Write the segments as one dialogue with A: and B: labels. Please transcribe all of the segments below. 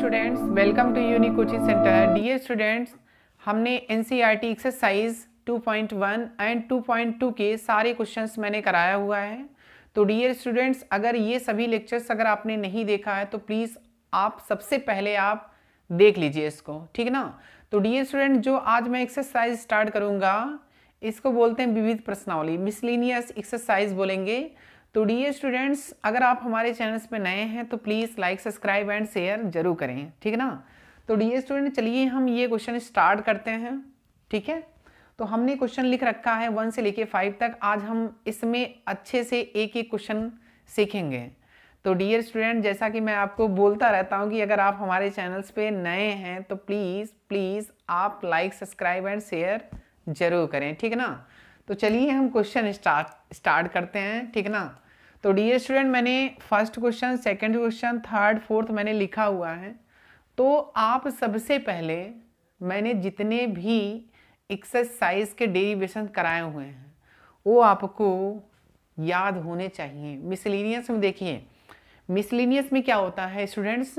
A: Students, welcome to unique coaching centre. Dear students, हमने NCERT exercise 2.1 and 2.2 के सारे questions मैंने कराया हुआ है। तो डियर स्टूडेंट्स, अगर ये सभी लेक्चर्स अगर आपने नहीं देखा है तो प्लीज़ आप सबसे पहले आप देख लीजिए इसको, ठीक है ना। तो डियर स्टूडेंट, जो आज मैं एक्सरसाइज स्टार्ट करूँगा इसको बोलते हैं विविध प्रश्नावली, मिसलेनियस एक्सरसाइज बोलेंगे। तो डियर स्टूडेंट्स, अगर आप हमारे चैनल्स पे नए हैं तो please like, subscribe and share जरूर करें, ठीक है ना। तो डियर स्टूडेंट, चलिए हम ये क्वेश्चन स्टार्ट करते हैं, ठीक है। तो हमने क्वेश्चन लिख रखा है 1 से लेके 5 तक। आज हम इसमें अच्छे से एक एक क्वेश्चन सीखेंगे। तो डियर स्टूडेंट, जैसा कि मैं आपको बोलता रहता हूँ कि अगर आप हमारे चैनल्स पे नए हैं तो प्लीज़ आप लाइक, सब्सक्राइब एंड शेयर जरूर करें, ठीक है ना। तो चलिए हम क्वेश्चन स्टार्ट करते हैं, ठीक है ना। तो डियर स्टूडेंट, मैंने first question, second question, third, fourth मैंने लिखा हुआ है। तो आप सबसे पहले मैंने जितने भी एक्सरसाइज के डेरिवेशन कराए हुए हैं वो आपको याद होने चाहिए। मिसलेनियस में देखिए, मिसलेनियस में क्या होता है स्टूडेंट्स,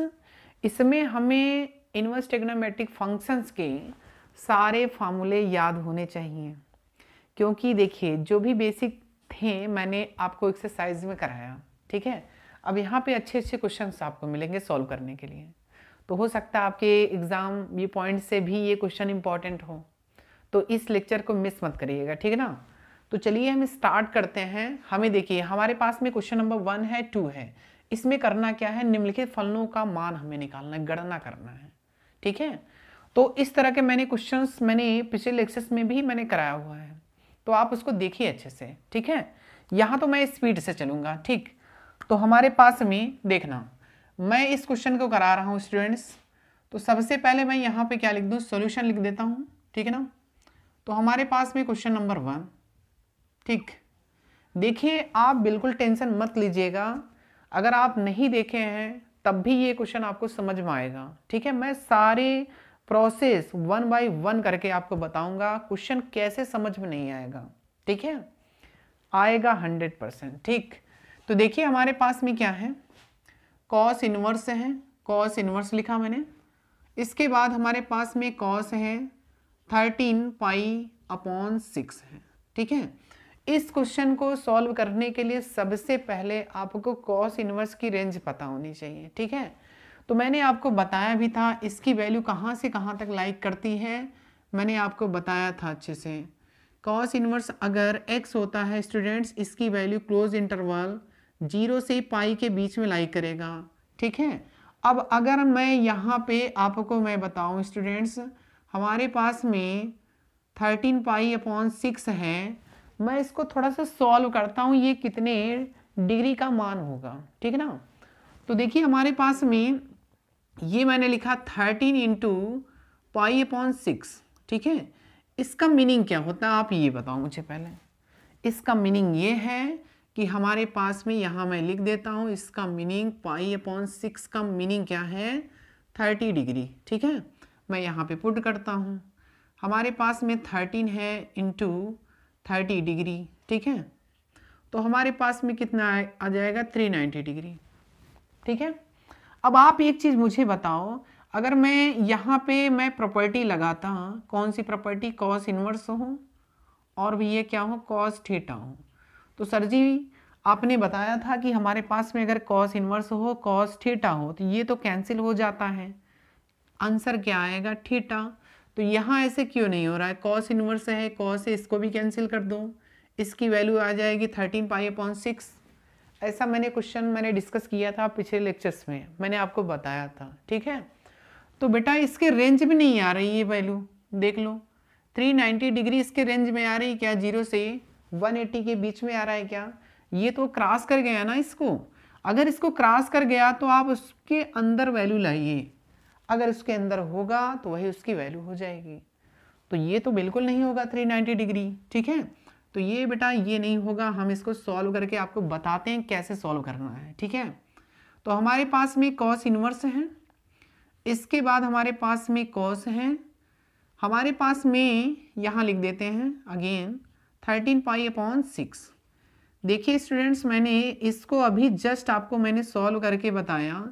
A: इसमें हमें इनवर्स ट्रिग्नोमेट्रिक फंक्शंस के सारे फार्मूले याद होने चाहिए। क्योंकि देखिए, जो भी बेसिक थे मैंने आपको एक्सरसाइज में कराया, ठीक है। अब यहाँ पे अच्छे अच्छे क्वेश्चंस आपको मिलेंगे सॉल्व करने के लिए। तो हो सकता है आपके एग्जाम व्यू पॉइंट से भी ये क्वेश्चन इंपॉर्टेंट हो, तो इस लेक्चर को मिस मत करिएगा, ठीक है ना। तो चलिए हम स्टार्ट करते हैं। हमें देखिए, हमारे पास में क्वेश्चन नंबर 1 है, 2 है। इसमें करना क्या है, निम्नलिखित फलनों का मान हमें निकालना है, गणना करना है, ठीक है। तो इस तरह के मैंने क्वेश्चंस मैंने पिछले लेक्चर्स में भी मैंने कराया हुआ है, तो आप उसको देखिए अच्छे से, ठीक है। यहाँ तो मैं स्पीड से चलूँगा, ठीक। तो हमारे पास में देखना, मैं इस क्वेश्चन को करा रहा हूँ स्टूडेंट्स। तो सबसे पहले मैं यहाँ पे क्या लिख दूँ, सॉल्यूशन लिख देता हूँ, ठीक है ना। तो हमारे पास में क्वेश्चन नंबर 1, ठीक। देखिए, आप बिल्कुल टेंशन मत लीजिएगा, अगर आप नहीं देखे हैं तब भी ये क्वेश्चन आपको समझ में आएगा, ठीक है। मैं सारे प्रोसेस 1 बाय 1 करके आपको बताऊंगा, क्वेश्चन कैसे समझ में नहीं आएगा, ठीक है। आएगा 100%, ठीक। तो देखिए हमारे पास में क्या है, कॉस इनवर्स है, कॉस इनवर्स लिखा मैंने। इसके बाद हमारे पास में कॉस है 13 पाई अपॉन 6 है, ठीक है। इस क्वेश्चन को सॉल्व करने के लिए सबसे पहले आपको कॉस इनवर्स की रेंज पता होनी चाहिए, ठीक है। तो मैंने आपको बताया भी था इसकी वैल्यू कहाँ से कहाँ तक लाइक करती है, मैंने आपको बताया था अच्छे से। कॉस इनवर्स अगर x होता है स्टूडेंट्स, इसकी वैल्यू क्लोज इंटरवल 0 से पाई के बीच में लाइक करेगा, ठीक है। अब अगर मैं यहाँ पे आपको मैं बताऊँ स्टूडेंट्स, हमारे पास में 13 पाई अपॉन 6 है। मैं इसको थोड़ा सा सॉल्व करता हूँ, ये कितने डिग्री का मान होगा, ठीक है ना। तो देखिए हमारे पास में ये मैंने लिखा 13 इंटू पाई अपॉन 6, ठीक है। इसका मीनिंग क्या होता है आप ये बताओ मुझे पहले। इसका मीनिंग ये है कि हमारे पास में, यहाँ मैं लिख देता हूँ इसका मीनिंग, पाई अपॉन 6 का मीनिंग क्या है, 30 डिग्री, ठीक है। मैं यहाँ पे पुट करता हूँ, हमारे पास में 13 है इंटू 30 डिग्री, ठीक है। तो हमारे पास में कितना आ जाएगा, 390 डिग्री, ठीक है। अब आप एक चीज़ मुझे बताओ, अगर मैं यहाँ पे मैं प्रॉपर्टी लगाता हूँ, कौन सी प्रॉपर्टी, कॉस इनवर्स हो और भी ये क्या हो, कॉस थीटा हो। तो सर जी आपने बताया था कि हमारे पास में अगर कॉस इनवर्स हो, कॉस थीटा हो, तो ये तो कैंसिल हो जाता है, आंसर क्या आएगा, थीटा। तो यहाँ ऐसे क्यों नहीं हो रहा है, कॉस इनवर्स है, कॉस से इसको भी कैंसिल कर दो, इसकी वैल्यू आ जाएगी 13 पाई अपॉन 6। ऐसा मैंने क्वेश्चन मैंने डिस्कस किया था पिछले लेक्चर्स में, मैंने आपको बताया था, ठीक है। तो बेटा इसके रेंज में नहीं आ रही ये वैल्यू, देख लो 390 डिग्री इसके रेंज में आ रही क्या, 0 से 180 के बीच में आ रहा है क्या, ये तो क्रॉस कर गया ना इसको। अगर इसको क्रॉस कर गया तो आप उसके अंदर वैल्यू लाइए, अगर उसके अंदर होगा तो वही उसकी वैल्यू हो जाएगी। तो ये तो बिल्कुल नहीं होगा 390 डिग्री, ठीक है। तो ये बेटा ये नहीं होगा, हम इसको सॉल्व करके आपको बताते हैं कैसे सॉल्व करना है, ठीक है। तो हमारे पास में कॉस इनवर्स है, इसके बाद हमारे पास में कॉस है, हमारे पास में यहाँ लिख देते हैं अगेन 13 पाई अपॉन 6। देखिए स्टूडेंट्स, मैंने इसको अभी जस्ट आपको मैंने सॉल्व करके बताया,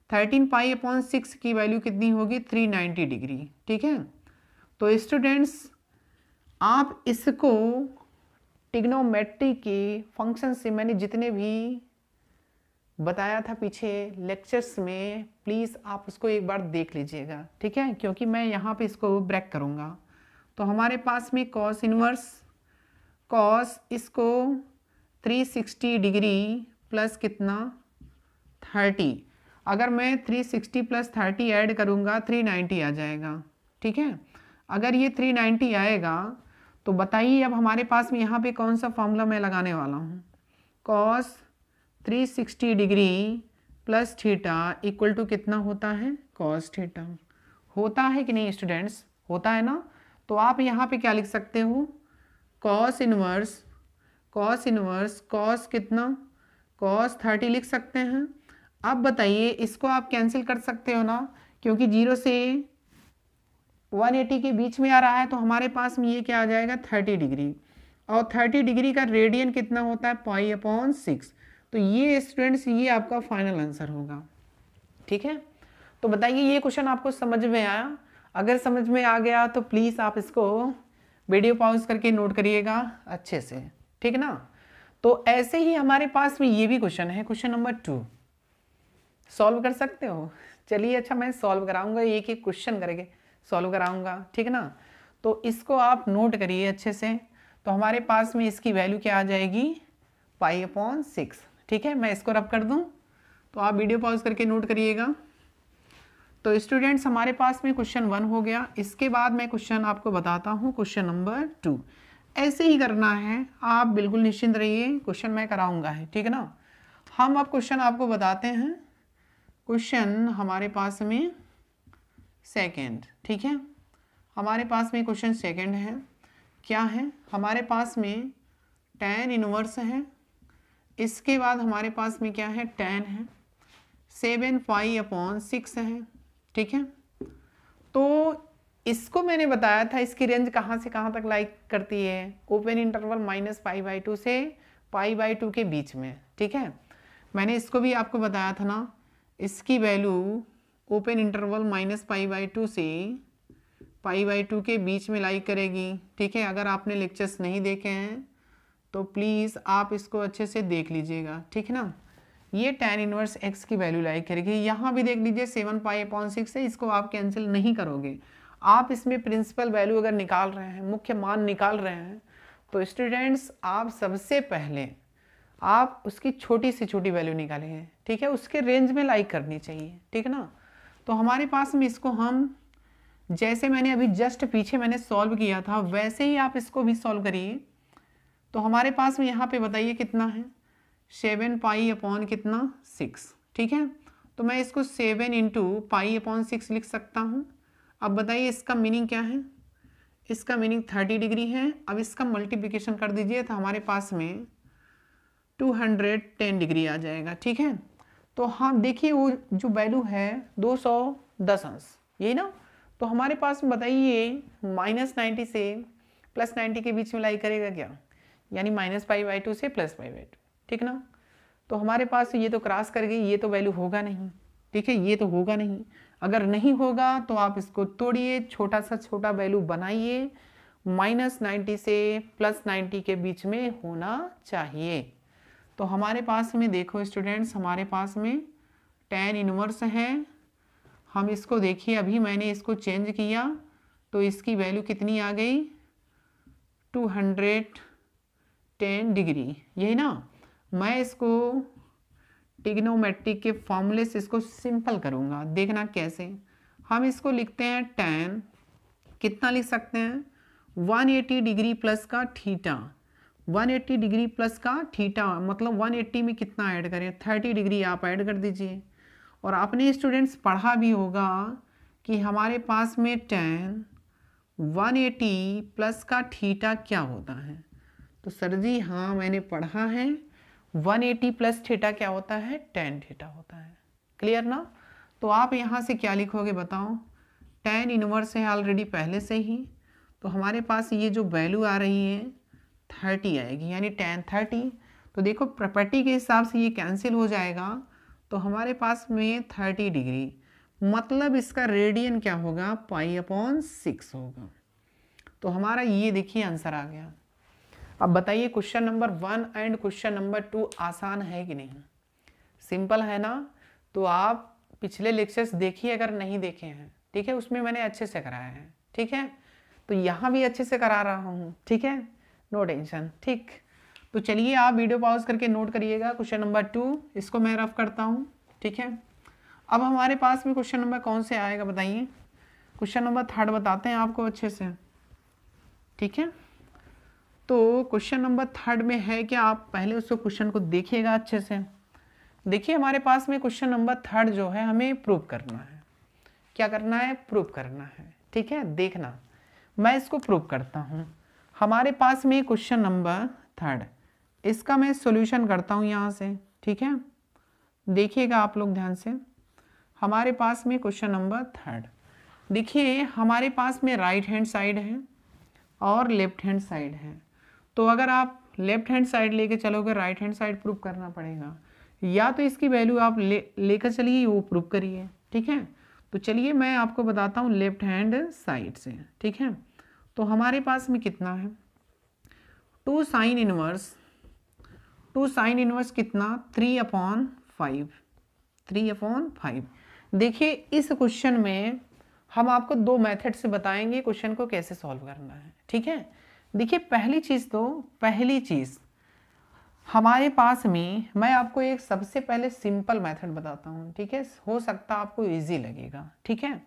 A: 13π/6 की वैल्यू कितनी होगी 390 डिग्री। ठीक है, तो स्टूडेंट्स आप इसको ट्रिग्नोमेट्री के फंक्शन से मैंने जितने भी बताया था पीछे लेक्चर्स में, प्लीज़ आप उसको एक बार देख लीजिएगा। ठीक है, क्योंकि मैं यहाँ पे इसको ब्रेक करूँगा। तो हमारे पास में कॉस इनवर्स कॉस इसको 360 डिग्री प्लस कितना 30, अगर मैं 360 प्लस 30 ऐड करूँगा 390 आ जाएगा। ठीक है, अगर ये 390 आएगा तो बताइए अब हमारे पास में यहाँ पे कौन सा फॉर्मूला मैं लगाने वाला हूँ। Cos 360 degree plus theta equal to कितना होता है कॉस थीटा। होता है कि नहीं स्टूडेंट्स, होता है ना। तो आप यहाँ पे क्या लिख सकते हो कॉस इनवर्स कॉस कितना कॉस 30 लिख सकते हैं। अब बताइए इसको आप कैंसिल कर सकते हो ना, क्योंकि 0 से 180 के बीच में आ रहा है, तो हमारे पास में ये क्या आ जाएगा 30 डिग्री, और 30 डिग्री का रेडियन कितना होता है π/6। तो ये स्टूडेंट्स ये आपका फाइनल आंसर होगा। ठीक है, तो बताइए ये क्वेश्चन आपको समझ में आया? अगर समझ में आ गया तो प्लीज़ आप इसको वीडियो पॉज करके नोट करिएगा अच्छे से। ठीक ना, तो ऐसे ही हमारे पास में ये भी क्वेश्चन है, क्वेश्चन नंबर 2 सॉल्व कर सकते हो। चलिए अच्छा मैं सॉल्व कराऊंगा, एक एक क्वेश्चन करके सॉल्व कराऊंगा। ठीक ना, तो इसको आप नोट करिए अच्छे से। तो हमारे पास में इसकी वैल्यू क्या आ जाएगी π/6। ठीक है, मैं इसको रब कर दूं, तो आप वीडियो पॉज करके नोट करिएगा। तो स्टूडेंट्स हमारे पास में क्वेश्चन 1 हो गया। इसके बाद मैं क्वेश्चन आपको बताता हूँ क्वेश्चन नंबर 2। ऐसे ही करना है, आप बिल्कुल निश्चिंत रहिए, क्वेश्चन मैं कराऊंगा है। ठीक है ना, हम अब क्वेश्चन आपको बताते हैं। क्वेश्चन हमारे पास में सेकंड। ठीक है, हमारे पास में क्वेश्चन सेकंड है। क्या है हमारे पास में tan इनवर्स है, इसके बाद हमारे पास में क्या है tan है, 7π/6 है। ठीक है, तो इसको मैंने बताया था इसकी रेंज कहाँ से कहाँ तक लाइक करती है, ओपन इंटरवल -π/2 से π/2 के बीच में। ठीक है, मैंने इसको भी आपको बताया था ना, इसकी वैल्यू ओपन इंटरवल -π/2 से π/2 के बीच में लाइक करेगी। ठीक है, अगर आपने लेक्चर्स नहीं देखे हैं तो प्लीज़ आप इसको अच्छे से देख लीजिएगा। ठीक है ना, ये tan इनवर्स x की वैल्यू लाइक करेगी। यहाँ भी देख लीजिए 7π/6 है, इसको आप कैंसिल नहीं करोगे। आप इसमें प्रिंसिपल वैल्यू अगर निकाल रहे हैं, मुख्य मान निकाल रहे हैं, तो स्टूडेंट्स आप सबसे पहले आप उसकी छोटी से छोटी वैल्यू निकालेंगे। ठीक है, उसके रेंज में लाइक करनी चाहिए। ठीक है ना, तो हमारे पास में इसको हम जैसे मैंने अभी जस्ट पीछे मैंने सॉल्व किया था वैसे ही आप इसको भी सॉल्व करिए। तो हमारे पास में यहाँ पे बताइए कितना है 7π/6। ठीक है, तो मैं इसको 7 × π/6 लिख सकता हूँ। अब बताइए इसका मीनिंग क्या है, इसका मीनिंग 30 डिग्री है। अब इसका मल्टीप्लिकेशन कर दीजिए तो हमारे पास में 210 डिग्री आ जाएगा। ठीक है, तो हाँ देखिए वो जो वैल्यू है 210 अंश, यही ना। तो हमारे पास में बताइए -90 से +90 के बीच में लाई करेगा क्या, यानी -π/2 से +π/2। ठीक ना, तो हमारे पास ये तो क्रॉस कर गई, ये तो वैल्यू होगा नहीं। ठीक है, ये तो होगा नहीं। अगर नहीं होगा तो आप इसको तोड़िए, छोटा सा छोटा वैल्यू बनाइए, -90 से +90 के बीच में होना चाहिए। तो हमारे पास में देखो स्टूडेंट्स, हमारे पास में tan इनवर्स है। हम इसको देखिए, अभी मैंने इसको चेंज किया तो इसकी वैल्यू कितनी आ गई 210 डिग्री, यही ना। मैं इसको ट्रिग्नोमेट्री के फॉर्मूले से इसको सिंपल करूँगा, देखना कैसे। हम इसको लिखते हैं tan, कितना लिख सकते हैं 180 डिग्री प्लस का थीटा। 180 डिग्री प्लस का थीटा मतलब 180 में कितना ऐड करें 30 डिग्री आप ऐड कर दीजिए। और आपने स्टूडेंट्स पढ़ा भी होगा कि हमारे पास में tan 180 प्लस का थीटा क्या होता है। तो सर जी हाँ मैंने पढ़ा है, 180 प्लस थीटा क्या होता है tan थीटा होता है। क्लियर ना। तो आप यहाँ से क्या लिखोगे बताओ, tan इनवर्स है ऑलरेडी पहले से ही, तो हमारे पास ये जो वैल्यू आ रही है 30 आएगी, यानी tan 30। तो देखो प्रॉपर्टी के हिसाब से ये कैंसिल हो जाएगा, तो हमारे पास में 30 डिग्री, मतलब इसका रेडियन क्या होगा, पाई/6 होगा। तो हमारा ये देखिए आंसर आ गया। अब बताइए question number 1 and question number 2 आसान है कि नहीं, सिंपल है ना। तो आप पिछले लेक्चर्स देखिए अगर नहीं देखे हैं, ठीक है, उसमें मैंने अच्छे से कराया है, ठीक है। तो यहाँ भी अच्छे से करा रहा हूँ, ठीक है, नो टेंशन, ठीक। तो चलिए आप वीडियो पॉज करके नोट करिएगा क्वेश्चन नंबर 2, इसको मैं रफ करता हूँ, ठीक है। अब हमारे पास में क्वेश्चन नंबर कौन से आएगा बताइए, क्वेश्चन नंबर 3 बताते हैं आपको अच्छे से, ठीक है। तो क्वेश्चन नंबर 3 में है क्या, आप पहले उसको क्वेश्चन को देखिएगा अच्छे से। देखिए हमारे पास में क्वेश्चन नंबर 3 जो है हमें प्रूव करना है, क्या करना है, प्रूव करना है, ठीक है। देखना मैं इसको प्रूव करता हूँ। हमारे पास में क्वेश्चन नंबर 3, इसका मैं सॉल्यूशन करता हूँ यहाँ से, ठीक है। देखिएगा आप लोग ध्यान से, हमारे पास में क्वेश्चन नंबर 3, देखिए हमारे पास में राइट हैंड साइड है और लेफ्ट हैंड साइड है। तो अगर आप लेफ्ट हैंड साइड लेके चलोगे, राइट हैंड साइड प्रूव करना पड़ेगा, या तो इसकी वैल्यू आप लेकर चलिए, वो प्रूव करिए, ठीक है। तो चलिए मैं आपको बताता हूँ लेफ्ट हैंड साइड से, ठीक है। तो हमारे पास में कितना है, 2 साइन इनवर्स कितना, 3/5, 3/5। देखिए इस क्वेश्चन में हम आपको 2 मेथड से बताएंगे क्वेश्चन को कैसे सॉल्व करना है, ठीक है। देखिए पहली चीज़ हमारे पास में, मैं आपको एक सबसे पहले सिंपल मेथड बताता हूँ, ठीक है, हो सकता आपको इजी लगेगा, ठीक है।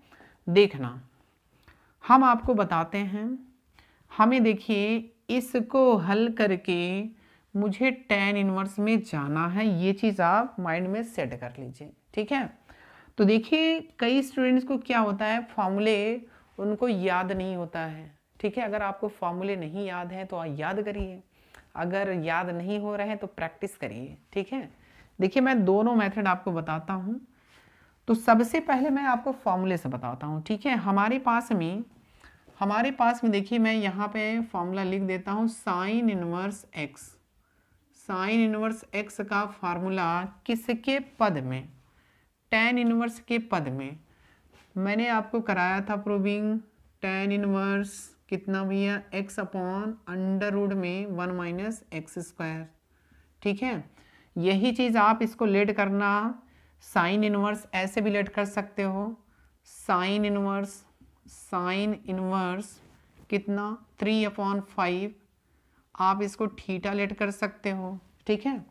A: देखना हम आपको बताते हैं, हमें देखिए इसको हल करके मुझे tan इनवर्स में जाना है, ये चीज़ आप माइंड में सेट कर लीजिए, ठीक है। तो देखिए कई स्टूडेंट्स को क्या होता है, फॉर्मूले उनको याद नहीं होता है, ठीक है। अगर आपको फॉर्मूले नहीं याद है तो आप याद करिए, अगर याद नहीं हो रहे हैं तो प्रैक्टिस करिए, ठीक है। देखिए मैं दोनों मेथड आपको बताता हूँ। तो सबसे पहले मैं आपको फॉर्मूले से बताता हूँ, ठीक है। हमारे पास में देखिए मैं यहाँ पे फॉर्मूला लिख देता हूँ, साइन इनवर्स एक्स का फार्मूला किसके पद में, tan इनवर्स के पद में। मैंने आपको कराया था प्रूविंग, tan इनवर्स कितना भैया, x/√1 - x², ठीक है। यही चीज़ आप इसको लेट करना, साइन इनवर्स ऐसे भी लेट कर सकते हो, साइन इनवर्स कितना, 3/5, आप इसको थीटा लेट कर सकते हो, ठीक है।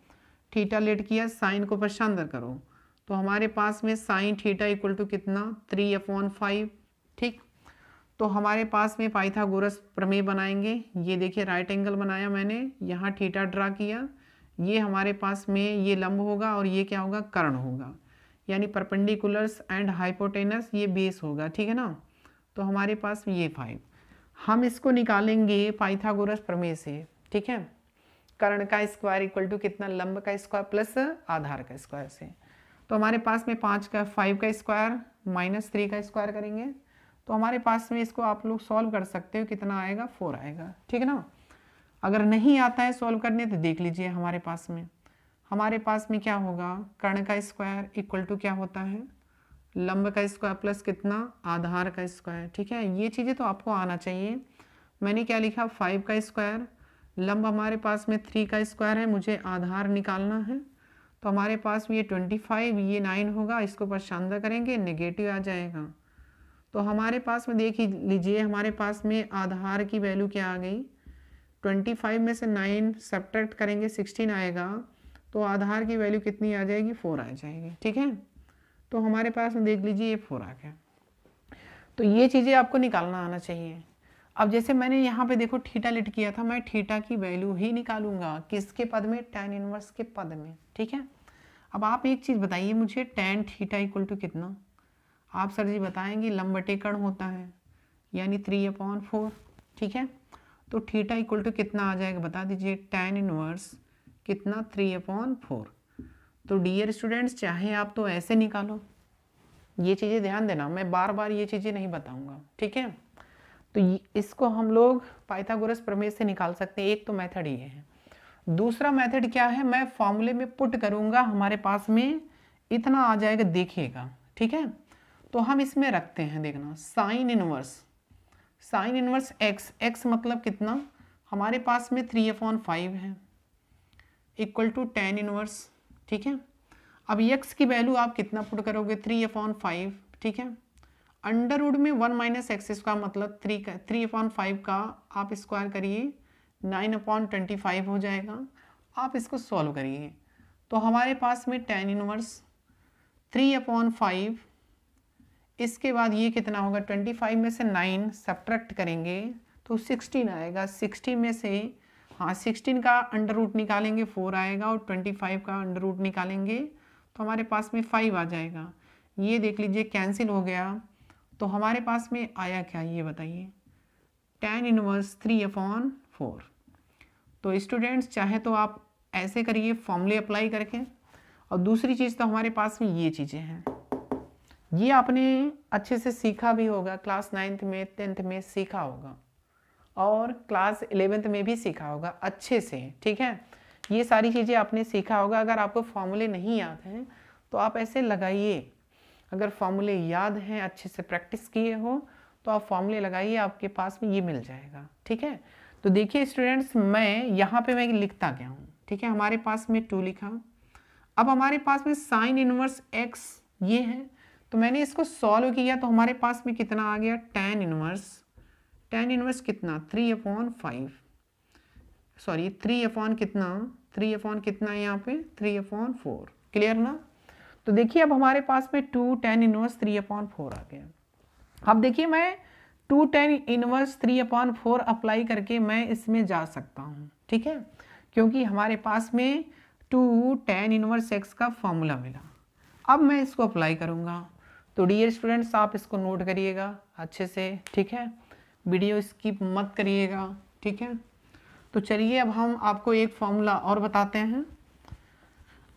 A: थीटा लेट किया, साइन को ऊपर अंदर करो, तो हमारे पास में साइन थीटा इक्वल टू कितना, 3/5, ठीक। तो हमारे पास में पाइथागोरस प्रमेय बनाएंगे। ये देखिए राइट एंगल बनाया मैंने, यहाँ थीटा ड्रा किया, ये हमारे पास में ये लंब होगा और ये क्या होगा, कर्ण होगा, यानी परपेंडिकुलर्स एंड हाइपोटेनस, ये बेस होगा, ठीक है ना। तो हमारे पास ये 5, हम इसको निकालेंगे पाइथागोरस प्रमेय से, ठीक है। कर्ण का स्क्वायर इक्वल टू कितना, लंब का स्क्वायर प्लस आधार का स्क्वायर से। तो हमारे पास में 5 का स्क्वायर -3 का स्क्वायर करेंगे, तो हमारे पास में इसको आप लोग सॉल्व कर सकते हो, कितना आएगा, 4 आएगा, ठीक है ना। अगर नहीं आता है सॉल्व करने तो देख लीजिए हमारे पास में क्या होगा, कर्ण का स्क्वायर इक्वल टू क्या होता है, लंब का स्क्वायर प्लस कितना, आधार का स्क्वायर, ठीक है। ये चीज़ें तो आपको आना चाहिए। मैंने क्या लिखा, 5 का स्क्वायर, लंब हमारे पास में 3 का स्क्वायर है, मुझे आधार निकालना है, तो हमारे पास में ये 25, ये 9 होगा, इसको प्रशांत करेंगे, नेगेटिव आ जाएगा। तो हमारे पास में देख लीजिए, हमारे पास में आधार की वैल्यू क्या आ गई, 25 में से 9 सब्ट्रैक्ट करेंगे 16 आएगा, तो आधार की वैल्यू कितनी आ जाएगी, 4 आ जाएगी, ठीक है। तो हमारे पास में देख लीजिए ये 4 आ गया। तो ये चीज़ें आपको निकालना आना चाहिए। अब जैसे मैंने यहाँ पे देखो थीटा लेट किया था, मैं थीटा की वैल्यू ही निकालूंगा, किसके पद में, tan इनवर्स के पद में, ठीक है। अब आप एक चीज़ बताइए मुझे, tan थीटा इक्वल टू कितना, आप सर जी बताएंगे, लंब बटे कर्ण होता है, यानी 3/4, ठीक है। तो थीटा इक्वल टू कितना आ जाएगा बता दीजिए, tan इनवर्स कितना, 3/4। तो डियर स्टूडेंट्स, चाहे आप तो ऐसे निकालो, ये चीज़ें ध्यान देना, मैं बार बार ये चीज़ें नहीं बताऊंगा, ठीक है। तो इसको हम लोग पाइथागोरस प्रमेय से निकाल सकते हैं, एक तो मेथड ये है। दूसरा मेथड क्या है, मैं फॉर्मूले में पुट करूंगा हमारे पास में इतना आ जाएगा, देखिएगा, ठीक है। तो हम इसमें रखते हैं, देखना, साइन इनवर्स एक्स, एक्स मतलब कितना, हमारे पास में 3/5 है, इक्वल टू tan इनवर्स, ठीक है। अब x की वैल्यू आप कितना पुट करोगे, 3/5, ठीक है। अंडर रूट में 1 माइनस एक्स स्क्वायर मतलब 3/5 का आप स्क्वायर करिए, 9/25 हो जाएगा। आप इसको सॉल्व करिए तो हमारे पास में tan इनवर्स 3/5, इसके बाद ये कितना होगा, 25 में से 9 सब्ट्रैक्ट करेंगे तो 16 आएगा। 16 में से, हाँ, 16 का अंडर रूट निकालेंगे 4 आएगा, और 25 का अंडर रूट निकालेंगे तो हमारे पास में 5 आ जाएगा। ये देख लीजिए कैंसिल हो गया। तो हमारे पास में आया क्या, ये बताइए, tan इनवर्स 3/4। तो स्टूडेंट्स चाहे तो आप ऐसे करिए फॉर्मूले अप्लाई करके, और दूसरी चीज़ तो हमारे पास में ये चीज़ें हैं, ये आपने अच्छे से सीखा भी होगा, क्लास 9th में 10th में सीखा होगा, और क्लास 11th में भी सीखा होगा अच्छे से, ठीक है। ये सारी चीज़ें आपने सीखा होगा। अगर आपको फॉर्मूले नहीं याद हैं तो आप ऐसे लगाइए, अगर फॉर्मूले याद हैं, अच्छे से प्रैक्टिस किए हो तो आप फॉर्मूले लगाइए, आपके पास में ये मिल जाएगा, ठीक है। तो देखिए स्टूडेंट्स, मैं यहाँ पे मैं लिखता गया हूँ, ठीक है। हमारे पास में 2 लिखा। अब हमारे पास में साइन इनवर्स एक्स ये है, तो मैंने इसको सॉल्व किया तो हमारे पास में कितना आ गया, tan इनवर्स कितना, 3/5, सॉरी 3/कितना है यहाँ पे, 3/4। क्लियर ना। तो देखिए अब हमारे पास में 2 tan इनवर्स 3/4 आ गया। अब देखिए मैं 2 tan इनवर्स 3/4 अप्लाई करके मैं इसमें जा सकता हूँ, ठीक है, क्योंकि हमारे पास में 2 tan इनवर्स x का फॉर्मूला मिला। अब मैं इसको अप्लाई करूँगा। तो डियर स्टूडेंट्स, आप इसको नोट करिएगा अच्छे से, ठीक है, वीडियो स्किप मत करिएगा, ठीक है। तो चलिए अब हम आपको एक फॉर्मूला और बताते हैं।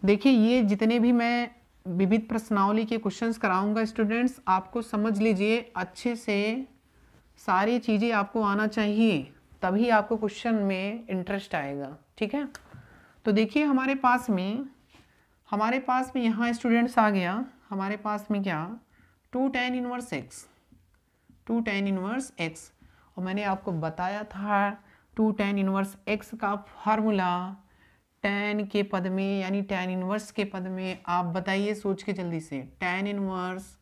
A: देखिए ये जितने भी मैं विविध प्रश्नावली के क्वेश्चंस कराऊंगा स्टूडेंट्स, आपको समझ लीजिए अच्छे से, सारी चीज़ें आपको आना चाहिए, तभी आपको क्वेश्चन में इंटरेस्ट आएगा, ठीक है। तो देखिए हमारे पास में यहाँ स्टूडेंट्स आ गया, हमारे पास में क्या, 2 tan इनवर्स x, और मैंने आपको बताया था 2 tan इनवर्स x का फार्मूला tan के पद में, यानी tan इनवर्स के पद में, आप बताइए सोच के जल्दी से, tan इनवर्स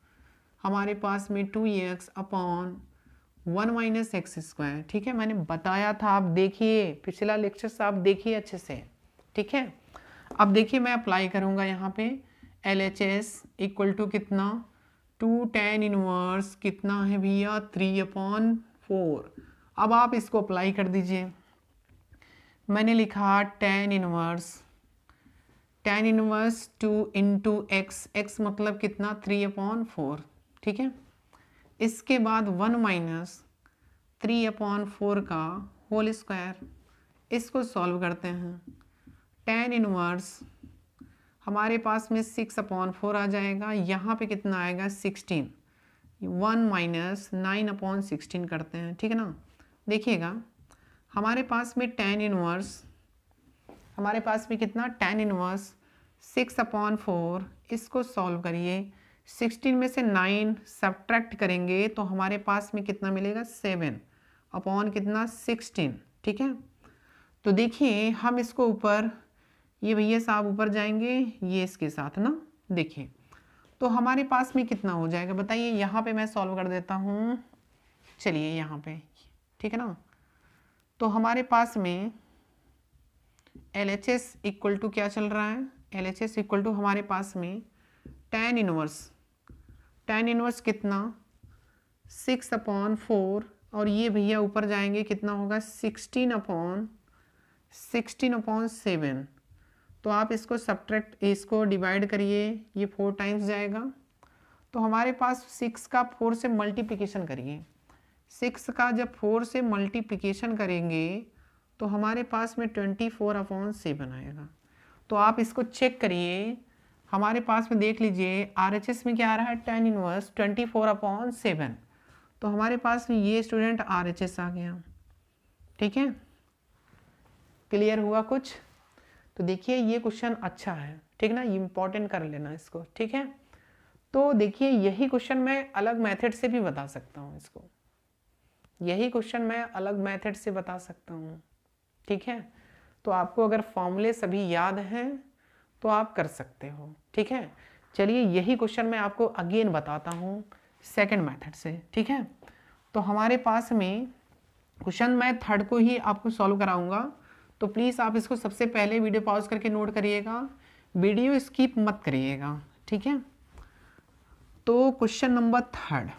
A: हमारे पास में 2x/1 माइनस एक्स स्क्वायर, ठीक है, मैंने बताया था, आप देखिए पिछला लेक्चर आप देखिए अच्छे से, ठीक है। अब देखिए मैं अप्लाई करूँगा यहाँ पे, LHS इक्वल टू कितना, 2 tan इनवर्स कितना है भैया, 3/4। अब आप इसको अप्लाई कर दीजिए। मैंने लिखा tan इनवर्स 2 इंटू x मतलब कितना, 3/4, ठीक है। इसके बाद 1 माइनस 3/4 का होल स्क्वायर, इसको सॉल्व करते हैं। tan इनवर्स हमारे पास में 6/4 आ जाएगा, यहाँ पे कितना आएगा, 16, 1 माइनस 9/16 करते हैं, ठीक है ना। देखिएगा हमारे पास में tan इनवर्स, हमारे पास में कितना, tan इनवर्स 6/4, इसको सॉल्व करिए, 16 में से 9 सब्ट्रैक्ट करेंगे तो हमारे पास में कितना मिलेगा, 7/16, ठीक है। तो देखिए हम इसको ऊपर, ये भैया साहब ऊपर जाएंगे ये इसके साथ ना, देखिए तो हमारे पास में कितना हो जाएगा बताइए। यहाँ पे मैं सॉल्व कर देता हूँ, चलिए यहाँ पे, ठीक है ना। तो हमारे पास में LHS इक्वल टू क्या चल रहा है, LHS इक्वल टू हमारे पास में tan इनवर्स कितना, 6/4, और ये भैया ऊपर जाएंगे कितना होगा, 16/7। तो आप इसको सब्ट्रैक्ट, इसको डिवाइड करिए, ये 4 टाइम्स जाएगा। तो हमारे पास 6 का 4 से मल्टीप्लिकेशन करिए, 6 का जब 4 से मल्टीप्लिकेशन करेंगे तो हमारे पास में 24/7 आएगा। तो आप इसको चेक करिए, हमारे पास में देख लीजिए RHS में क्या आ रहा है, tan इनवर्स 24/7। तो हमारे पास में ये स्टूडेंट RHS आ गया, ठीक है। क्लियर हुआ कुछ। तो देखिए ये क्वेश्चन अच्छा है, ठीक ना, इम्पॉर्टेंट कर लेना इसको, ठीक है। तो देखिए यही क्वेश्चन मैं अलग मेथड से भी बता सकता हूँ, इसको यही क्वेश्चन मैं अलग मेथड से बता सकता हूँ, ठीक है। तो आपको अगर फॉर्मूले सभी याद हैं तो आप कर सकते हो, ठीक है। चलिए यही क्वेश्चन मैं आपको अगेन बताता हूँ सेकंड मेथड से, ठीक है। तो हमारे पास में क्वेश्चन मैं थर्ड को ही आपको सॉल्व कराऊंगा, तो प्लीज़ आप इसको सबसे पहले वीडियो पॉज करके नोट करिएगा, वीडियो स्किप मत करिएगा, ठीक है। तो क्वेश्चन नंबर थर्ड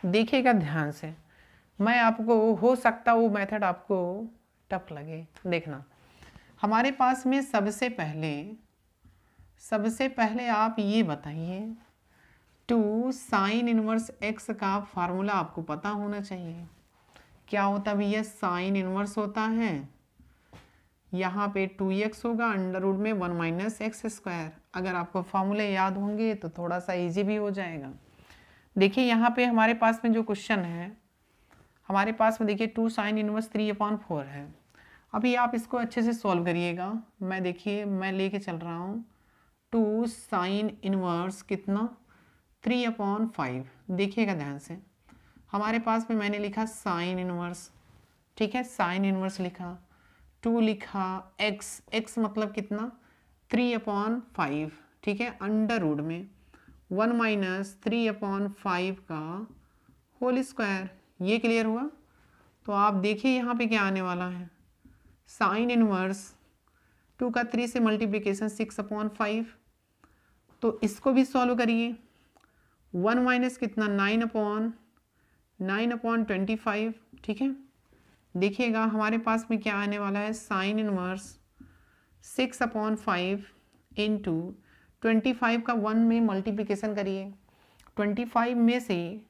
A: देखिएगा ध्यान से, मैं आपको हो सकता वो मेथड आपको टफ लगे। देखना, हमारे पास में सबसे पहले आप ये बताइए, 2 साइन इनवर्स एक्स का फार्मूला आपको पता होना चाहिए। क्या होता है भैया, साइन इनवर्स होता है, यहाँ पे 2x होगा, अंडर रूट में 1 माइनस एक्स स्क्वायर। अगर आपको फार्मूले याद होंगे तो थोड़ा सा इजी भी हो जाएगा। देखिए यहाँ पे हमारे पास में जो क्वेश्चन है, हमारे पास में देखिए 2 साइन इनवर्स 3/4 है। अभी आप इसको अच्छे से सॉल्व करिएगा। मैं देखिए मैं लेके चल रहा हूँ 2 साइन इनवर्स कितना 3/5। देखिएगा ध्यान से, हमारे पास में मैंने लिखा साइन इनवर्स, ठीक है, साइन इनवर्स लिखा, 2 लिखा, x मतलब कितना 3/5, ठीक है, अंडर रूट में 1 माइनस 3/5 का होल स्क्वायर। ये क्लियर हुआ। तो आप देखिए यहाँ पे क्या आने वाला है, साइन इनवर्स 2 का 3 से मल्टीप्लिकेशन 6/5। तो इसको भी सॉल्व करिए, 1 माइनस कितना 9/25, ठीक है। देखिएगा हमारे पास में क्या आने वाला है, साइन इनवर्स 6/5 इंटू 25 का 1 में मल्टीप्लिकेशन करिए, 25 में से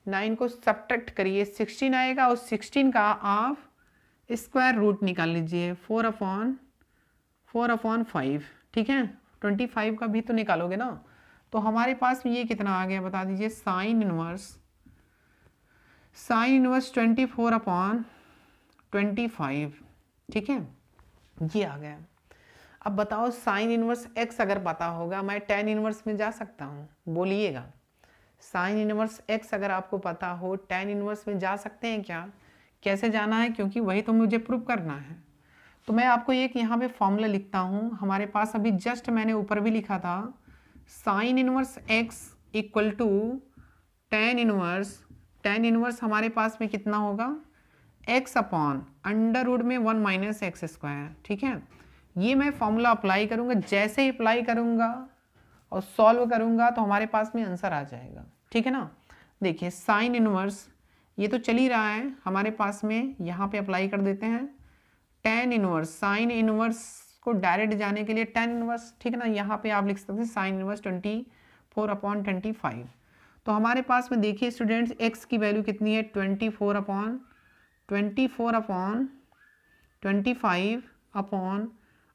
A: 9 को सब्ट्रैक्ट करिए, 16 आएगा, और 16 का आप स्क्वायर रूट निकाल लीजिए, 4/5, ठीक है। 25 का भी तो निकालोगे ना। तो हमारे पास में ये कितना आ गया बता दीजिए, साइन इनवर्स 24/25, ठीक है, ये आ गया। अब बताओ साइन इनवर्स एक्स अगर पता होगा, मैं टेन इनवर्स में जा सकता हूँ, बोलिएगा। साइन इनवर्स एक्स अगर आपको पता हो, टेन इनवर्स में जा सकते हैं क्या? कैसे जाना है, क्योंकि वही तो मुझे प्रूव करना है। तो मैं आपको एक यहाँ पे फॉर्मूला लिखता हूँ, हमारे पास अभी जस्ट मैंने ऊपर भी लिखा था, sine inverse x equal to tan inverse हमारे पास में कितना होगा, एक्स अपॉन अंडर रूट में 1 माइनस एक्स स्क्वायर, ठीक है। ये मैं फॉर्मूला अप्लाई करूँगा, जैसे ही अप्लाई करूँगा और सॉल्व करूँगा तो हमारे पास में आंसर आ जाएगा, ठीक है ना। देखिए साइन इनवर्स ये तो चल ही रहा है हमारे पास में, यहाँ पे अप्लाई कर देते हैं टेन इनवर्स, साइन इनवर्स को डायरेक्ट जाने के लिए टेन इनवर्स, ठीक है ना। यहाँ पे आप लिख सकते हैं साइन इनवर्स 24/25। तो हमारे पास में देखिए स्टूडेंट्स एक्स की वैल्यू कितनी है, 24/25 अपॉन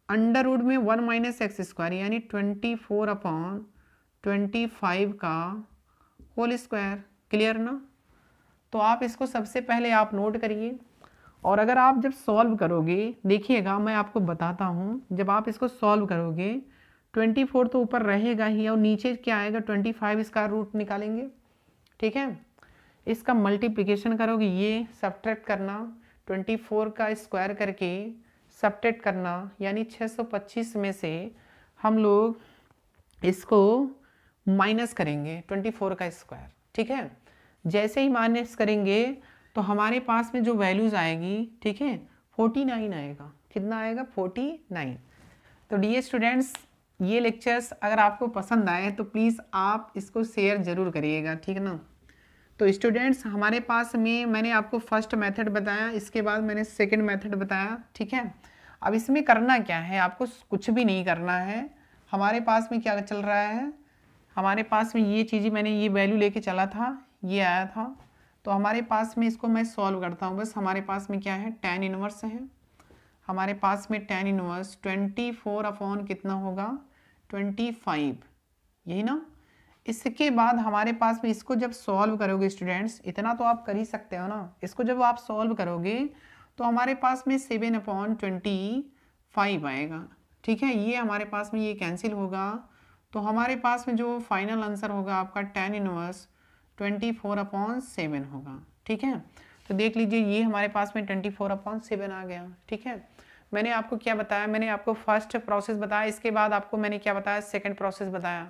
A: अंडर रूट में 1 माइनस एक्स स्क्वायर, यानी 24/25 का होल स्क्वायर। क्लियर ना। तो आप इसको सबसे पहले आप नोट करिए, और अगर आप जब सॉल्व करोगे, देखिएगा मैं आपको बताता हूँ, जब आप इसको सॉल्व करोगे 24 तो ऊपर रहेगा ही, और नीचे क्या आएगा 25, इसका रूट निकालेंगे, ठीक है। इसका मल्टीप्लिकेशन करोगे, ये सब्ट्रैक्ट करना, 24 का स्क्वायर करके सब्ट्रैक्ट करना, यानी 625 में से हम लोग इसको माइनस करेंगे 24 का स्क्वायर, ठीक है। जैसे ही माइनस करेंगे तो हमारे पास में जो वैल्यूज़ आएगी, ठीक है, 49 आएगा। कितना आएगा, 49। तो डियर स्टूडेंट्स, ये लेक्चर्स अगर आपको पसंद आए तो प्लीज़ आप इसको शेयर ज़रूर करिएगा, ठीक है ना। तो स्टूडेंट्स हमारे पास में मैंने आपको फर्स्ट मेथड बताया, इसके बाद मैंने सेकंड मेथड बताया, ठीक है। अब इसमें करना क्या है, आपको कुछ भी नहीं करना है। हमारे पास में क्या चल रहा है, हमारे पास में ये चीज़ें मैंने ये वैल्यू लेके चला था, ये आया था, तो हमारे पास में इसको मैं सॉल्व करता हूँ। बस हमारे पास में क्या है, टेन इनवर्स है, हमारे पास में टेन इनवर्स 24 अपॉन कितना होगा 25, यही ना। इसके बाद हमारे पास में इसको जब सॉल्व करोगे स्टूडेंट्स, इतना तो आप कर ही सकते हो ना, इसको जब आप सॉल्व करोगे तो हमारे पास में 7/25 आएगा, ठीक है, ये हमारे पास में ये कैंसिल होगा, तो हमारे पास में जो फाइनल आंसर होगा आपका tan इनवर्स 24/7 होगा। ठीक है, तो देख लीजिए ये हमारे पास में 24/7 आ गया। ठीक है, मैंने आपको क्या बताया, मैंने आपको फर्स्ट प्रोसेस बताया, इसके बाद आपको मैंने क्या बताया, सेकंड प्रोसेस बताया।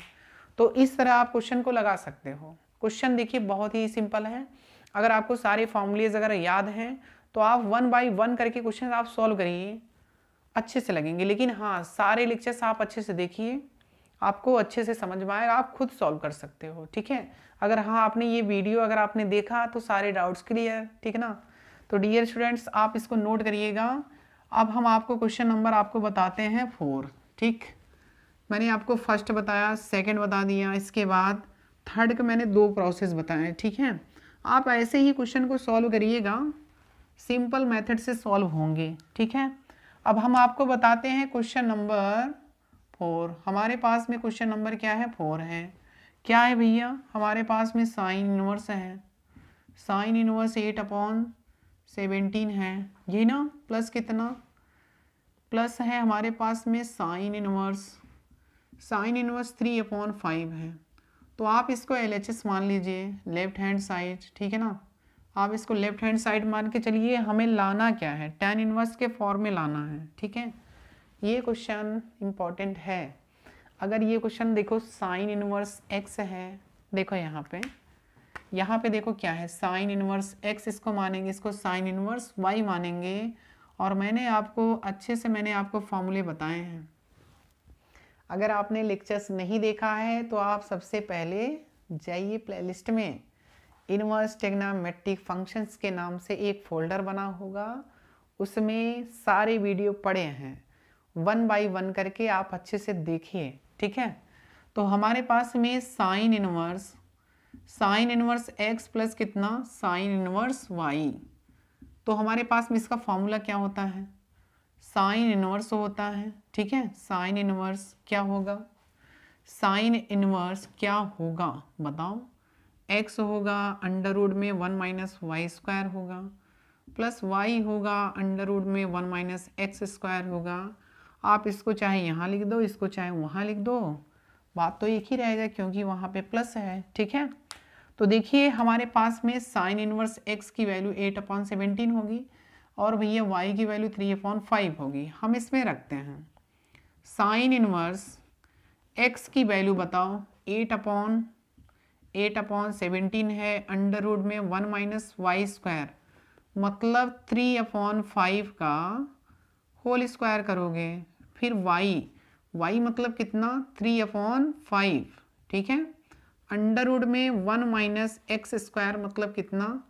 A: तो इस तरह आप क्वेश्चन को लगा सकते हो। क्वेश्चन देखिए बहुत ही सिंपल है, अगर आपको सारे फॉर्मूलेज अगर याद हैं तो आप 1 बाय 1 करके क्वेश्चन आप सॉल्व करिए, अच्छे से लगेंगे। लेकिन हाँ, सारे लेक्चर्स आप अच्छे से देखिए, आपको अच्छे से समझ में आएगा, आप खुद सॉल्व कर सकते हो। ठीक है, अगर हाँ आपने ये वीडियो अगर आपने देखा तो सारे डाउट्स क्लियर, ठीक है ना। तो डियर स्टूडेंट्स आप इसको नोट करिएगा। अब हम आपको क्वेश्चन नंबर आपको बताते हैं 4। ठीक, मैंने आपको फर्स्ट बताया, सेकंड बता दिया, इसके बाद थर्ड का मैंने 2 प्रोसेस बताए। ठीक है, आप ऐसे ही क्वेश्चन को सॉल्व करिएगा, सिंपल मेथड से सॉल्व होंगे। ठीक है, अब हम आपको बताते हैं क्वेश्चन नंबर 4। हमारे पास में क्वेश्चन नंबर क्या है, 4 है। क्या है भैया, हमारे पास में साइन इनवर्स है, साइन इनवर्स 8/17 है, ये ना, प्लस कितना, प्लस है हमारे पास में साइन इनवर्स 3/5 है। तो आप इसको LHS मान लीजिए, लेफ्ट हैंड साइड। ठीक है ना, आप इसको लेफ्ट हैंड साइड मान के चलिए। हमें लाना क्या है, tan इनवर्स के फॉर्म में लाना है। ठीक है, ये क्वेश्चन इम्पॉर्टेंट है। अगर ये क्वेश्चन देखो साइन इनवर्स x है, देखो यहाँ पे देखो क्या है, साइन इनवर्स x इसको मानेंगे, इसको साइन इनवर्स y मानेंगे। और मैंने आपको अच्छे से मैंने आपको फॉर्मूले बताए हैं। अगर आपने लेक्चर्स नहीं देखा है तो आप सबसे पहले जाइए प्लेलिस्ट में, इनवर्स ट्रिग्नोमेट्रिक फंक्शंस के नाम से एक फोल्डर बना होगा, उसमें सारे वीडियो पड़े हैं, 1 बाय 1 करके आप अच्छे से देखिए। ठीक है, तो हमारे पास में साइन इनवर्स x प्लस कितना, साइन इनवर्स y। तो हमारे पास में इसका फॉर्मूला क्या होता है, साइन इनवर्स होता है। ठीक है, साइन इनवर्स क्या होगा, साइन इनवर्स क्या होगा बताओ, x होगा अंडर रूट में 1 - y² होगा, प्लस y होगा अंडर रूट में 1 - x² होगा। आप इसको चाहे यहाँ लिख दो, इसको चाहे वहाँ लिख दो, बात तो एक ही रहेगा क्योंकि वहाँ पे प्लस है। ठीक है, तो देखिए हमारे पास में साइन इनवर्स x की वैल्यू 8/17 होगी और भैया y की वैल्यू 3/5 होगी। हम इसमें रखते हैं साइन इनवर्स x की वैल्यू बताओ, 8/17 है, अंडर रूट में 1 - y², मतलब 3/5 का होल स्क्वायर करोगे। फिर y मतलब कितना, 3/5। ठीक है, अंडर रूट में 1 - x² मतलब कितना,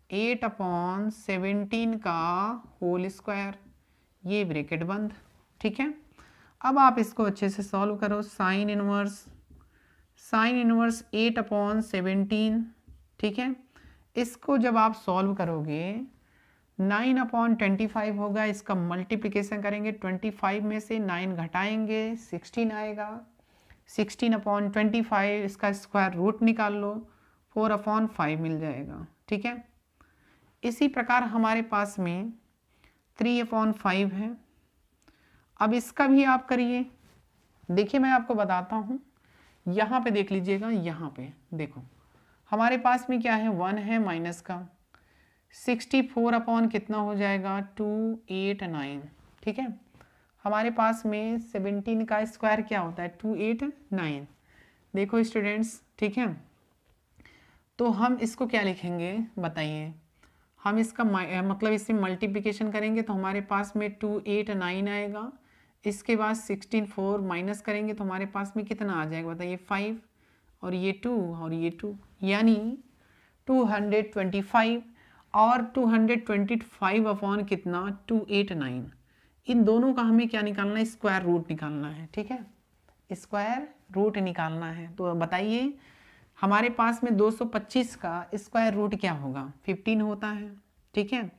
A: 8/17 का होल स्क्वायर, ये ब्रैकेट बंद। ठीक है, अब आप इसको अच्छे से सॉल्व करो। Sine inverse 8/17। ठीक है, इसको जब आप सॉल्व करोगे 9/25 होगा, इसका मल्टीप्लिकेशन करेंगे, 25 में से 9 घटाएंगे 16 आएगा, 16/25 इसका स्क्वायर रूट निकाल लो, 4/5 मिल जाएगा। ठीक है, इसी प्रकार हमारे पास में 3/5 है। अब इसका भी आप करिए, देखिए मैं आपको बताता हूँ, यहाँ पे देख लीजिएगा, यहाँ पे देखो हमारे पास में क्या है, 1 है माइनस का, 64 कितना हो जाएगा, 289। ठीक है, हमारे पास में 17 का स्क्वायर क्या होता है, 289। देखो स्टूडेंट्स, ठीक है, तो हम इसको क्या लिखेंगे बताइए, हम इसका मतलब इससे मल्टीप्लिकेशन करेंगे तो हमारे पास में 289 आएगा। इसके बाद 16 माइनस करेंगे तो हमारे पास में कितना आ जाएगा बताइए, 5 और ये 2 और ये 2, यानी 225 और 225 अपॉन कितना, 289। इन दोनों का हमें क्या निकालना है, स्क्वायर रूट निकालना है। ठीक है, स्क्वायर रूट निकालना है। तो बताइए हमारे पास में 225 का स्क्वायर रूट क्या होगा, 15 होता है। ठीक है,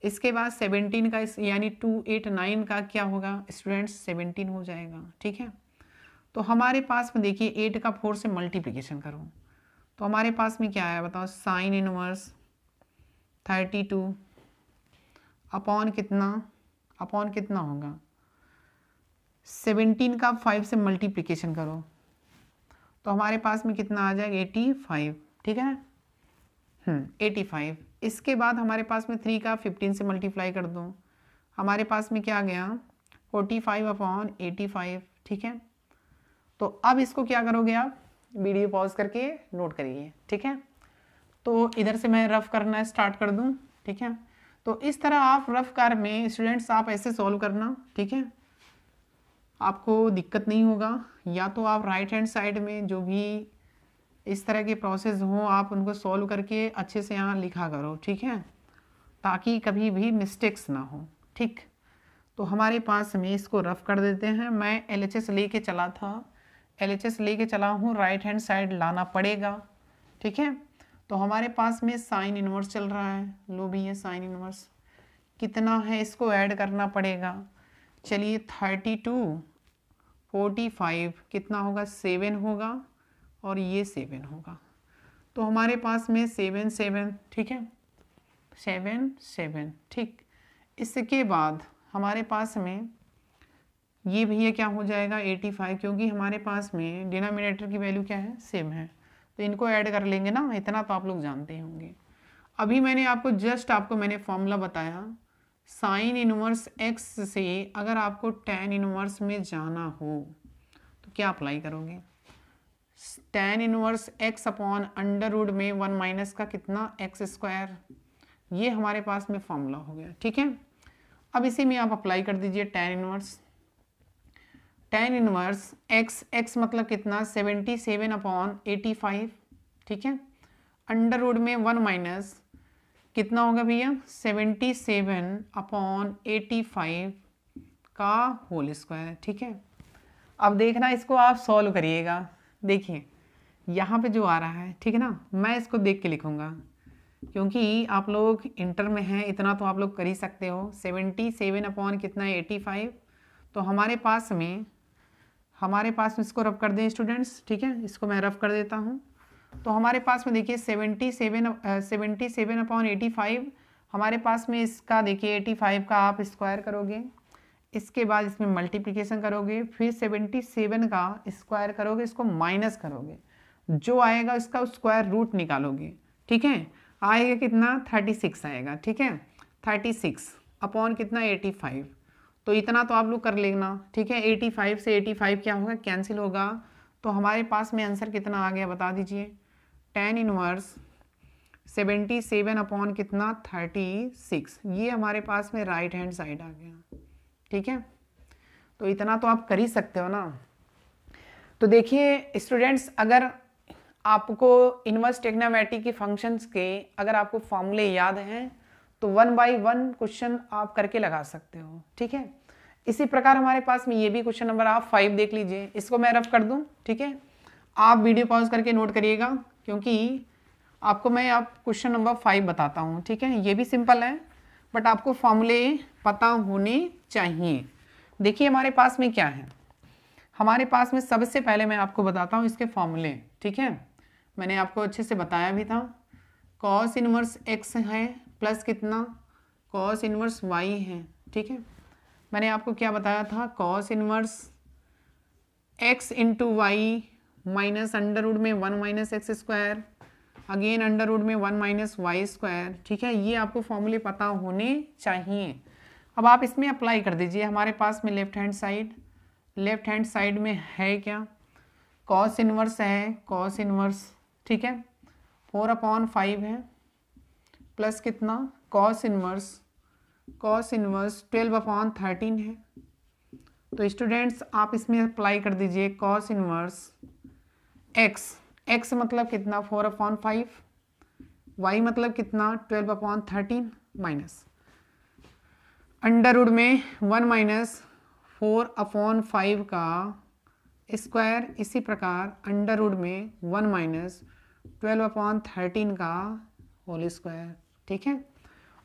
A: इसके बाद 17 का यानी 289 का क्या होगा स्टूडेंट्स, 17 हो जाएगा। ठीक है, तो हमारे पास में देखिए 8 का 4 से मल्टीप्लिकेशन करो तो हमारे पास में क्या आया बताओ, साइन इनवर्स 32 अपॉन कितना होगा, 17 का 5 से मल्टीप्लिकेशन करो तो हमारे पास में कितना आ जाएगा 85, ठीक है ना। 85। इसके बाद हमारे पास में 3 का 15 से मल्टीप्लाई कर दो, हमारे पास में क्या आ गया 45/85, ठीक है। तो अब इसको क्या करोगे आप, वीडियो पॉज करके नोट करिए, ठीक है। तो इधर से मैं रफ करना स्टार्ट कर दूं, ठीक है। तो इस तरह आप रफ कार में स्टूडेंट्स आप ऐसे सॉल्व करना, ठीक है, आपको दिक्कत नहीं होगा। या तो आप राइट हैंड साइड में जो भी इस तरह के प्रोसेस हो आप उनको सॉल्व करके अच्छे से यहाँ लिखा करो, ठीक है, ताकि कभी भी मिस्टेक्स ना हो, ठीक। तो हमारे पास में इसको रफ कर देते हैं। मैं LHS लेके चला था, LHS लेके चला हूँ, राइट हैंड साइड लाना पड़ेगा, ठीक है। तो हमारे पास में साइन इनवर्स चल रहा है, लो भी है साइन इनवर्स कितना है, इसको ऐड करना पड़ेगा। चलिए 32 45 कितना होगा 7 होगा और ये 7 होगा। तो हमारे पास में 7 7, ठीक है, 7 7, ठीक। इसके बाद हमारे पास में ये भैया क्या हो जाएगा 85, क्योंकि हमारे पास में डिनोमिनेटर की वैल्यू क्या है सेम है, तो इनको ऐड कर लेंगे ना, इतना तो आप लोग जानते होंगे। अभी मैंने आपको मैंने फॉर्मूला बताया, साइन इनवर्स एक्स से अगर आपको tan इनवर्स में जाना हो तो क्या अप्लाई करोगे, tan inverse x upon under root में 1 माइनस का कितना x², ये हमारे पास में फॉर्मूला हो गया, ठीक है। अब इसी में आप अप्लाई कर दीजिए tan इनवर्स x मतलब कितना 77/85, ठीक है, अंडर रूट में 1 माइनस कितना होगा भैया 77/85 का होल स्क्वायर, ठीक है। अब देखना इसको आप सॉल्व करिएगा, देखिए यहाँ पे जो आ रहा है, ठीक है ना, मैं इसको देख के लिखूँगा क्योंकि आप लोग इंटर में हैं, इतना तो आप लोग कर ही सकते हो। 77 अपॉन कितना 85, तो हमारे पास में इसको रफ कर दें स्टूडेंट्स, ठीक है, इसको मैं रफ कर देता हूँ। तो हमारे पास में देखिए 77/85, हमारे पास में इसका देखिए 85 का आप स्क्वायर करोगे, इसके बाद इसमें मल्टीप्लिकेशन करोगे, फिर 77 का स्क्वायर करोगे, इसको माइनस करोगे, जो आएगा इसका स्क्वायर रूट निकालोगे, ठीक है, आएगा कितना 36 आएगा, ठीक है, 36 अपॉन कितना 85, तो इतना तो आप लोग कर लेना, ठीक है। 85 से 85 क्या होगा कैंसिल होगा, तो हमारे पास में आंसर कितना आ गया बता दीजिए, tan इनवर्स 77 अपॉन कितना 36, ये हमारे पास में राइट हैंड साइड आ गया, ठीक है। तो इतना तो आप कर ही सकते हो ना। तो देखिए स्टूडेंट्स, अगर आपको इनवर्स ट्रिग्नोमेट्री के फंक्शंस के अगर आपको फॉर्मूले याद हैं तो 1 बाय 1 क्वेश्चन आप करके लगा सकते हो, ठीक है। इसी प्रकार हमारे पास में ये भी क्वेश्चन नंबर आप 5 देख लीजिए, इसको मैं रफ कर दूं, ठीक है, आप वीडियो पॉज करके नोट करिएगा क्योंकि आपको मैं क्वेश्चन नंबर 5 बताता हूँ, ठीक है। ये भी सिंपल है बट आपको फॉर्मूले पता होने चाहिए। देखिए हमारे पास में क्या है, हमारे पास में सबसे पहले मैं आपको बताता हूँ इसके फॉर्मूले, ठीक है, मैंने आपको अच्छे से बताया भी था। कॉस इनवर्स x है प्लस कितना कॉस इनवर्स y है, ठीक है। मैंने आपको क्या बताया था, cos inverse x into y minus under root में 1 minus x², again under root में 1 माइनस y², ठीक है। ये आपको फॉर्मूले पता होने चाहिए। अब आप इसमें अप्लाई कर दीजिए। हमारे पास में लेफ्ट हैंड साइड में है क्या, कॉस इनवर्स है, कॉस इनवर्स, ठीक है, 4/5 है प्लस कितना कॉस इनवर्स 12/13 है। तो स्टूडेंट्स आप इसमें अप्लाई कर दीजिए कॉस इनवर्स x मतलब कितना 4/5, y मतलब कितना 12/13 माइनस अंडर रूट में 1 माइनस 4/5 का स्क्वायर, इसी प्रकार अंडर रूट में 1 माइनस 12/13 का होल स्क्वायर, ठीक है।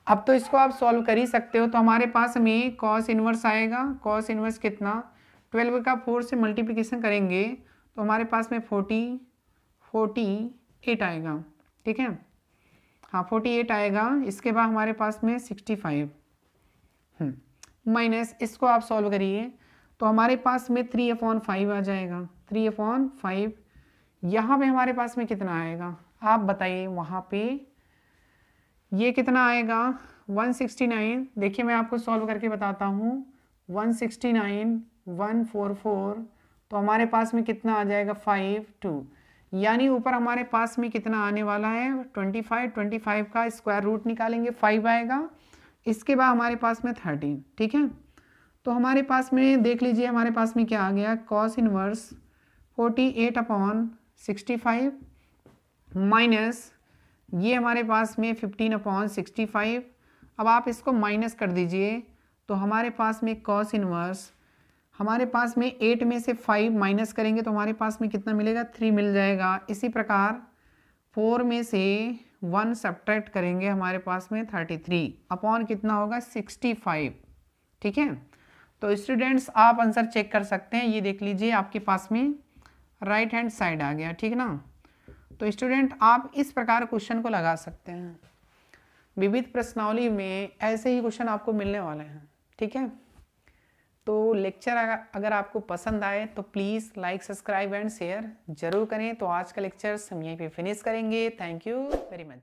A: अब तो इसको आप सॉल्व कर ही सकते हो। तो हमारे पास में कॉस इनवर्स आएगा, कॉस इनवर्स कितना 12 का 4 से मल्टीप्लिकेशन करेंगे तो हमारे पास में 48 आएगा, ठीक है, हाँ 48 आएगा। इसके बाद हमारे पास में 65 माइनस, इसको आप सॉल्व करिए तो हमारे पास में 3/5 आ जाएगा, 3/5। यहाँ पे हमारे पास में कितना आएगा आप बताइए, वहाँ पे ये कितना आएगा 169। देखिए मैं आपको सॉल्व करके बताता हूँ। 169 144, तो हमारे पास में कितना आ जाएगा 52, यानी ऊपर हमारे पास में कितना आने वाला है 25। 25 का स्क्वायर रूट निकालेंगे 5 आएगा, इसके बाद हमारे पास में 13। ठीक है, तो हमारे पास में देख लीजिए हमारे पास में क्या आ गया, कॉस इनवर्स 48/65 माइनस ये हमारे पास में 15/65। अब आप इसको माइनस कर दीजिए तो हमारे पास में कॉस इनवर्स, हमारे पास में 8 में से 5 माइनस करेंगे तो हमारे पास में कितना मिलेगा 3 मिल जाएगा। इसी प्रकार 4 में से 1 सब्ट्रैक्ट करेंगे हमारे पास में 33 अपॉन कितना होगा 65। ठीक है, तो स्टूडेंट्स आप आंसर चेक कर सकते हैं, ये देख लीजिए आपके पास में राइट हैंड साइड आ गया। ठीक ना, तो स्टूडेंट आप इस प्रकार क्वेश्चन को लगा सकते हैं। विविध प्रश्नावली में ऐसे ही क्वेश्चन आपको मिलने वाले हैं। ठीक है, तो लेक्चर अगर आपको पसंद आए तो please like subscribe and share जरूर करें। तो आज का लेक्चर हम यहीं पे फिनिश करेंगे। Thank you very much.